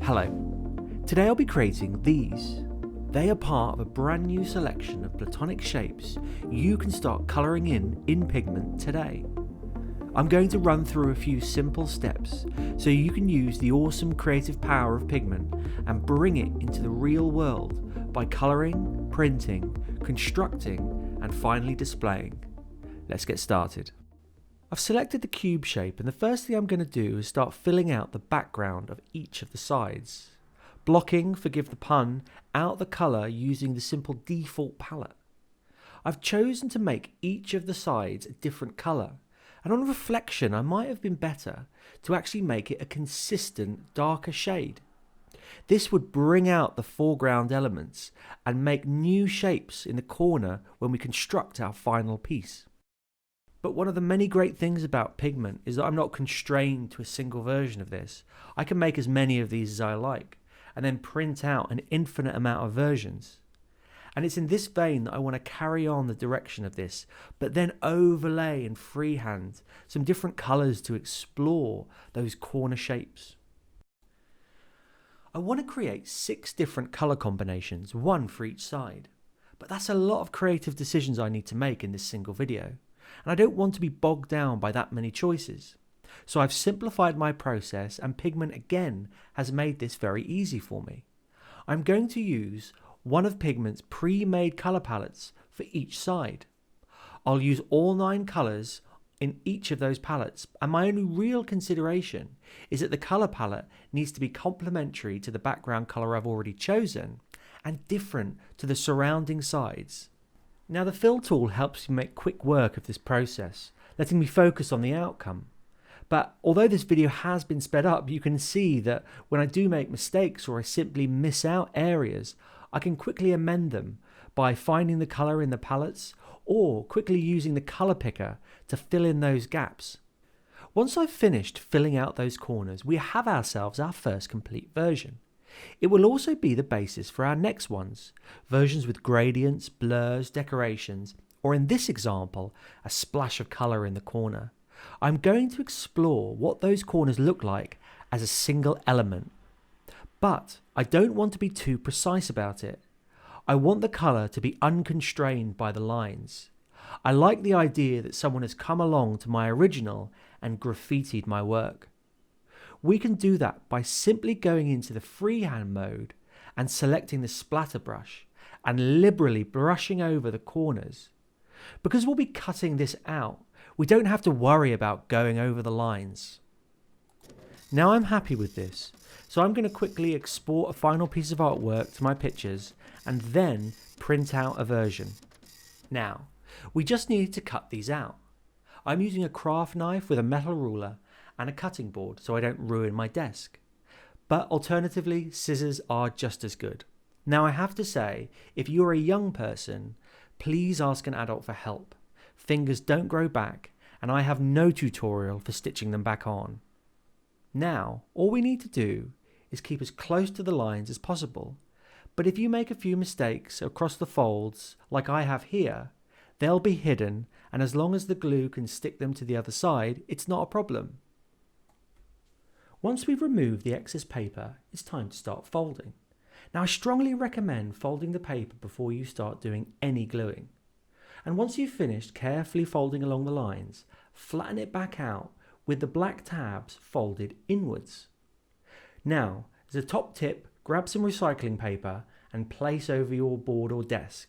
Hello, today I'll be creating these. They are part of a brand new selection of Platonic shapes you can start colouring in Pigment today. I'm going to run through a few simple steps so you can use the awesome creative power of Pigment and bring it into the real world by colouring, printing, constructing and finally displaying. Let's get started. I've selected the cube shape and the first thing I'm going to do is start filling out the background of each of the sides. Blocking, forgive the pun, out the colour using the simple default palette. I've chosen to make each of the sides a different colour, and on reflection I might have been better to actually make it a consistent darker shade. This would bring out the foreground elements and make new shapes in the corner when we construct our final piece. But one of the many great things about Pigment is that I'm not constrained to a single version of this. I can make as many of these as I like and then print out an infinite amount of versions. And it's in this vein that I want to carry on the direction of this, but then overlay and freehand some different colours to explore those corner shapes. I want to create 6 different colour combinations, one for each side. But that's a lot of creative decisions I need to make in this single video. And I don't want to be bogged down by that many choices. So I've simplified my process and Pigment again has made this very easy for me. I'm going to use one of Pigment's pre-made colour palettes for each side. I'll use all 9 colours in each of those palettes, and my only real consideration is that the colour palette needs to be complementary to the background colour I've already chosen and different to the surrounding sides. Now the fill tool helps me make quick work of this process, letting me focus on the outcome. But although this video has been sped up, you can see that when I do make mistakes or I simply miss out areas, I can quickly amend them by finding the colour in the palettes or quickly using the colour picker to fill in those gaps. Once I've finished filling out those corners, we have ourselves our first complete version. It will also be the basis for our next ones, versions with gradients, blurs, decorations, or in this example, a splash of colour in the corner. I'm going to explore what those corners look like as a single element. But I don't want to be too precise about it. I want the colour to be unconstrained by the lines. I like the idea that someone has come along to my original and graffitied my work. We can do that by simply going into the freehand mode and selecting the splatter brush and liberally brushing over the corners. Because we'll be cutting this out, we don't have to worry about going over the lines. Now I'm happy with this, so I'm going to quickly export a final piece of artwork to my pictures and then print out a version. Now, we just need to cut these out. I'm using a craft knife with a metal ruler and a cutting board so I don't ruin my desk. But alternatively, scissors are just as good. Now I have to say, if you're a young person, please ask an adult for help. Fingers don't grow back and I have no tutorial for stitching them back on. Now, all we need to do is keep as close to the lines as possible. But if you make a few mistakes across the folds, like I have here, they'll be hidden, and as long as the glue can stick them to the other side, it's not a problem. Once we've removed the excess paper, it's time to start folding. Now I strongly recommend folding the paper before you start doing any gluing. And once you've finished carefully folding along the lines, flatten it back out with the black tabs folded inwards. Now, as a top tip, grab some recycling paper and place over your board or desk.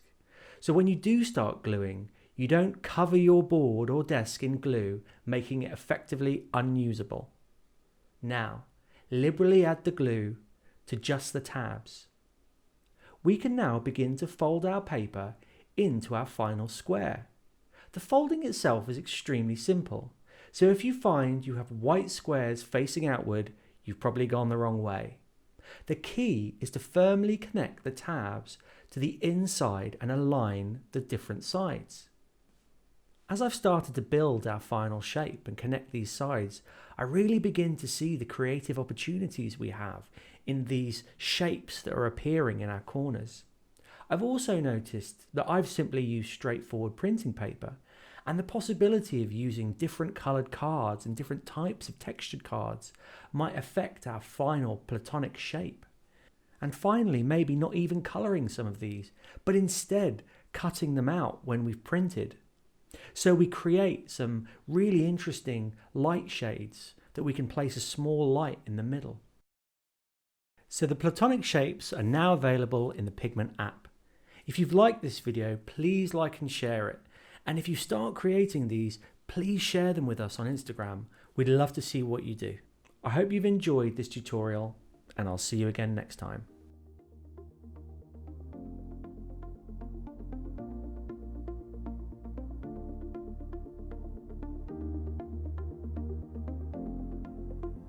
So when you do start gluing, you don't cover your board or desk in glue, making it effectively unusable. Now, liberally add the glue to just the tabs. We can now begin to fold our paper into our final square. The folding itself is extremely simple, so if you find you have white squares facing outward, you've probably gone the wrong way. The key is to firmly connect the tabs to the inside and align the different sides. As I've started to build our final shape and connect these sides, I really begin to see the creative opportunities we have in these shapes that are appearing in our corners. I've also noticed that I've simply used straightforward printing paper and the possibility of using different coloured cards and different types of textured cards might affect our final Platonic shape. And finally, maybe not even colouring some of these, but instead cutting them out when we've printed. So we create some really interesting light shades that we can place a small light in the middle. So the Platonic shapes are now available in the Pigment app. If you've liked this video, please like and share it. And if you start creating these, please share them with us on Instagram. We'd love to see what you do. I hope you've enjoyed this tutorial, and I'll see you again next time.